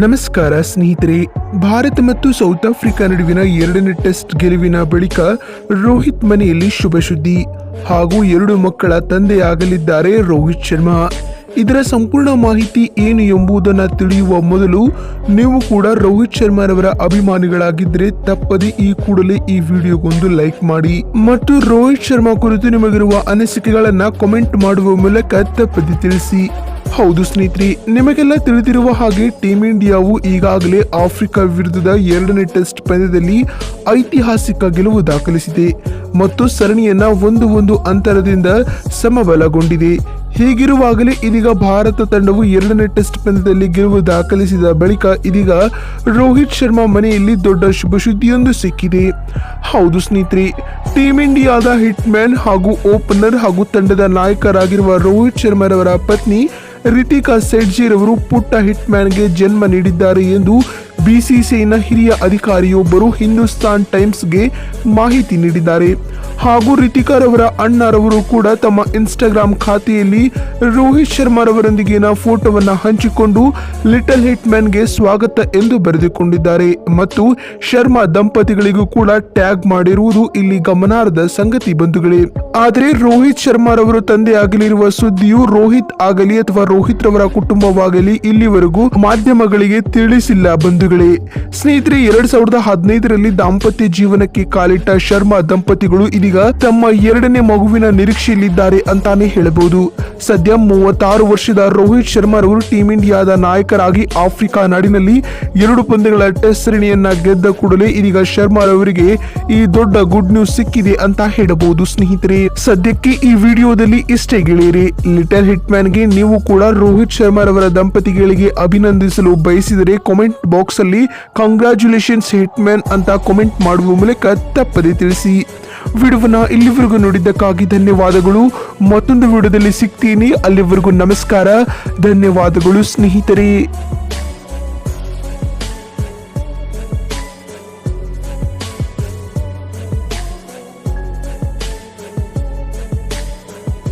ನಮಸ್ಕಾರ ಸ್ನೇಹಿತರೆ. ಭಾರತ ಮತ್ತು ಸೌತ್ ಆಫ್ರಿಕಾ ನಡುವಿನ ಎರಡನೇ ಟೆಸ್ಟ್ ಗೆಲುವಿನ ಬಳಿಕ ರೋಹಿತ್ ಮನೆಯಲ್ಲಿ ಶುಭ ಸುದ್ದಿ ಹಾಗೂ 2 ಮಕ್ಕಳ ತಂದೆಯಾಗಲಿದ್ದಾರೆ ರೋಹಿತ್ ಶರ್ಮಾ. ಇದರ ಸಂಪೂರ್ಣ ಮಾಹಿತಿ ಏನು ಎಂಬುದನ್ನು ತಿಳಿಯುವ ಮೊದಲು ನೀವು ಕೂಡ ರೋಹಿತ್ ಶರ್ಮಾರವರ ಅಭಿಮಾನಿಗಳಾಗಿದ್ದರೆ ತಪ್ಪದೆ ಈ ಕೂಡಲೇ ಈ ವಿಡಿಯೋಗೊಂದು ಲೈಕ್ ಮಾಡಿ ಮತ್ತು ರೋಹಿತ್ ಶರ್ಮಾ ಕುರಿತು ನಿಮಗಿರುವ ಅನಿಸಿಕೆಗಳನ್ನ ಕಾಮೆಂಟ್ ಮಾಡುವ ಮೂಲಕ ತಪ್ಪದೆ ತಿಳಿಸಿ. ಹೌದು ಸ್ನೇಹಿತರೆ, ನಿಮಗೆಲ್ಲ ತಿಳಿದಿರುವ ಹಾಗೆ ಟೀಂ ಇಂಡಿಯಾವು ಈಗಾಗಲೇ ಆಫ್ರಿಕಾ ವಿರುದ್ಧದ 2ನೇ ಟೆಸ್ಟ್ ಪಂದ್ಯದಲ್ಲಿ ಐತಿಹಾಸಿಕ ಗೆಲುವು ದಾಖಲಿಸಿದೆ ಮತ್ತು ಸರಣಿಯನ್ನ 1-1 ಅಂತರದಿಂದ ಸಮಬಲಗೊಂಡಿದೆ. ಹೀಗಿರುವಾಗಲೇ ಇದೀಗ ಭಾರತ ತಂಡವು 2ನೇ ಟೆಸ್ಟ್ ಪಂದ್ಯದಲ್ಲಿ ಗೆಲುವು ದಾಖಲಿಸಿದ ಬಳಿಕ ಇದೀಗ ರೋಹಿತ್ ಶರ್ಮಾ ಮನೆಯಲ್ಲಿ ದೊಡ್ಡ ಶುಭ ಸುದ್ದಿಯೊಂದು ಸಿಕ್ಕಿದೆ. ಹೌದು ಸ್ನೇಹಿತರೆ, ಟೀಂ ಇಂಡಿಯಾದ ಹಿಟ್ ಮ್ಯಾನ್ ಹಾಗೂ ಓಪನರ್ ಹಾಗೂ ತಂಡದ ನಾಯಕರಾಗಿರುವ ರೋಹಿತ್ ಶರ್ಮಾರವರ ಪತ್ನಿ ರಿತಿಕಾ ಸೆಟ್ಜಿ ರವರು ಪುಟ್ಟ ಹಿಟ್ ಮ್ಯಾನ್ಗೆ ಜನ್ಮ ನೀಡಿದ್ದಾರೆ ಎಂದು ಬಿಸಿಸಿಐನ ಹಿರಿಯ ಅಧಿಕಾರಿಯೊಬ್ಬರು ಹಿಂದೂಸ್ತಾನ್ ಟೈಮ್ಸ್ಗೆ ಮಾಹಿತಿ ನೀಡಿದ್ದಾರೆ. ಹಾಗೂ ರಿತಿಕಾರವರ ಅಣ್ಣರವರು ಕೂಡ ತಮ್ಮ ಇನ್ಸ್ಟಾಗ್ರಾಮ್ ಖಾತೆಯಲ್ಲಿ ರೋಹಿತ್ ಶರ್ಮಾರವರೊಂದಿಗಿನ ಫೋಟೋವನ್ನ ಹಂಚಿಕೊಂಡು ಲಿಟಲ್ ಹಿಟ್ ಮ್ಯಾನ್ಗೆ ಸ್ವಾಗತ ಎಂದು ಬರೆದುಕೊಂಡಿದ್ದಾರೆ ಮತ್ತು ಶರ್ಮಾ ದಂಪತಿಗಳಿಗೂ ಕೂಡ ಟ್ಯಾಗ್ ಮಾಡಿರುವುದು ಇಲ್ಲಿ ಗಮನಾರ್ಹದ ಸಂಗತಿ ಬಂಧುಗಳೇ. ಆದರೆ ರೋಹಿತ್ ಶರ್ಮಾರವರು ತಂದೆಯಾಗಲಿರುವ ಸುದ್ದಿಯು ರೋಹಿತ್ ಆಗಲಿ ಅಥವಾ ರೋಹಿತ್ ರವರ ಕುಟುಂಬವಾಗಲಿ ಇಲ್ಲಿವರೆಗೂ ಮಾಧ್ಯಮಗಳಿಗೆ ತಿಳಿಸಿಲ್ಲ ಬಂಧುಗಳೇ. ಸ್ನೇಹಿತರೆ, 2015ರಲ್ಲಿ ದಾಂಪತ್ಯ ಜೀವನಕ್ಕೆ ಕಾಲಿಟ್ಟ ಶರ್ಮಾ ದಂಪತಿಗಳು ಇದೀಗ ತಮ್ಮ 2ನೇ ಮಗುವಿನ ನಿರೀಕ್ಷೆಯಲ್ಲಿದ್ದಾರೆ ಅಂತಾನೆ ಹೇಳಬಹುದು. ಸದ್ಯ 36 ವರ್ಷದ ರೋಹಿತ್ ಶರ್ಮಾರವರು ಟೀಂ ಇಂಡಿಯಾದ ನಾಯಕರಾಗಿ ಆಫ್ರಿಕಾ ನಾಡಿನಲ್ಲಿ 2 ಪಂದ್ಯಗಳ ಟೆಸ್ಟ್ ಸರಣಿಯನ್ನ ಗೆದ್ದ ಕೂಡಲೇ ಇದೀಗ ಶರ್ಮಾರವರಿಗೆ ಈ ದೊಡ್ಡ ಗುಡ್ ನ್ಯೂಸ್ ಸಿಕ್ಕಿದೆ ಅಂತ ಹೇಳಬಹುದು. ಸ್ನೇಹಿತರೆ, ಸದ್ಯಕ್ಕೆ ಈ ವಿಡಿಯೋದಲ್ಲಿ ಇಷ್ಟೇ ಗೆಳೆಯರೆ. ಲಿಟಲ್ ಹಿಟ್ ಮ್ಯಾನ್ಗೆ ನೀವು ಕೂಡ ರೋಹಿತ್ ಶರ್ಮಾರವರ ದಂಪತಿಗಳಿಗೆ ಅಭಿನಂದಿಸಲು ಬಯಸಿದರೆ ಕಾಮೆಂಟ್ ಬಾಕ್ಸ್ ಅಲ್ಲಿ ಕಂಗ್ರಾಚ್ಯುಲೇಷನ್ಸ್ ಹಿಟ್ ಮ್ಯಾನ್ ಅಂತ ಕಾಮೆಂಟ್ ಮಾಡುವ ಮೂಲಕ ತಪ್ಪದೆ ತಿಳಿಸಿ. ವಿಡಿಯೋವನ್ನ ಇಲ್ಲಿವರೆಗೂ ನೋಡಿದ್ದಕ್ಕಾಗಿ ಧನ್ಯವಾದಗಳು. ಮತ್ತೊಂದು ವಿಡಿಯೋದಲ್ಲಿ ಸಿಗ್ತೀನಿ. ಅಲ್ಲಿವರೆಗೂ ನಮಸ್ಕಾರ, ಧನ್ಯವಾದಗಳು ಸ್ನೇಹಿತರೆ.